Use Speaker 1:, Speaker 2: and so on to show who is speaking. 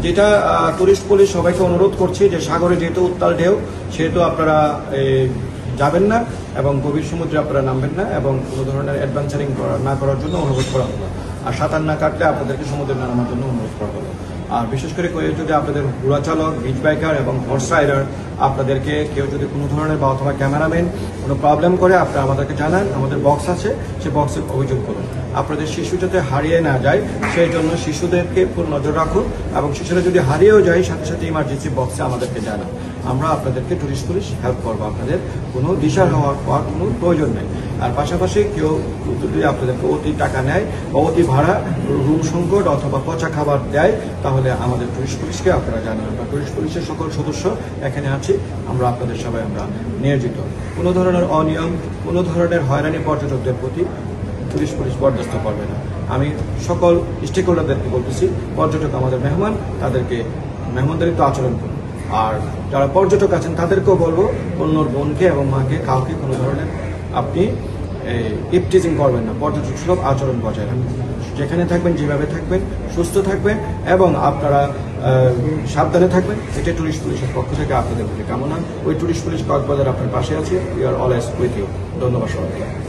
Speaker 1: যেটা tourist police সবাইকে অনুরোধ করছি যে সাগরে যেহেতু উত্তাল ঢেউ সেহেতু আপনারা যাবেন না এবং গভীর সমুদ্রে আপনারা নামবেন না এবং কোনো ধরনের অ্যাডভেঞ্চারিং না করার জন্য অনুরোধ করা হলো। আর সাঁতার না কাটলে আপনাদেরকে সমুদ্রে নামার জন্য অনুরোধ করা হলো। আর বিশেষ করে যদি আপনাদের ঘোড়া চালক, বিচ বাইকার এবং হর্স রাইডার আপনাদেরকে কেউ যদি কোনো ধরনের বা অথবা ক্যামেরাম্যান কোনো প্রবলেম করে আপনারা আমাদেরকে জানান, আমাদের বক্স আছে, সে বক্সে অভিযোগ করুন। আপনাদের শিশু যাতে হারিয়ে না যায় সেই জন্য শিশুদেরকে পুরো নজর রাখুন এবং শিশুরা যদি হারিয়েও যায় সাথে সাথে ইমার্জেন্সি বক্সে আমাদেরকে জানান। আমরা আপনাদেরকে টুরিস্ট পুলিশ হেল্প করবো, আপনাদের কোনো দিশার হওয়ার কোনো প্রয়োজন নেই। আর পাশাপাশি কেউ যদি আপনাদেরকে অতি টাকা নেয় বা অতি ভাড়া, রুম সংকট অথবা পচা খাবার দেয় তাহলে আমাদের টুরিস্ট পুলিশকে আপনারা জানান। বা টুরিস্ট পুলিশের সকল সদস্য এখানে আছি, আমরা আপনাদের সবাই আমরা নিয়োজিত। কোনো ধরনের অনিয়ম, কোনো ধরনের হয়রানি পর্যটকদের প্রতি টুরিস্ট পুলিশ বরদাস্ত করবে না। আমি সকল স্টেক হোল্ডারদেরকে বলতেছি, পর্যটক আমাদের মেহমান, তাদেরকে মেহমানদারিত্ব আচরণ করুন। আর যারা পর্যটক আছেন তাদেরকেও বলবো অন্যর বোনকে এবং মাকে কাউকে কোনো ধরনের আপনি ইপটিজিং করবেন না, পর্যটক সুলভ আচরণ বজায় রাখবেন। যেখানে থাকবেন যেভাবে থাকবেন, সুস্থ থাকবেন এবং আপনারা সাবধানে থাকবেন, এটা টুরিস্ট পুলিশের পক্ষ থেকে আপনাদের প্রতি কামনা। ওই টুরিস্ট পুলিশ কক্সবাজার আপনার পাশে আছে। We are always with you. ধন্যবাদ সবাইকে।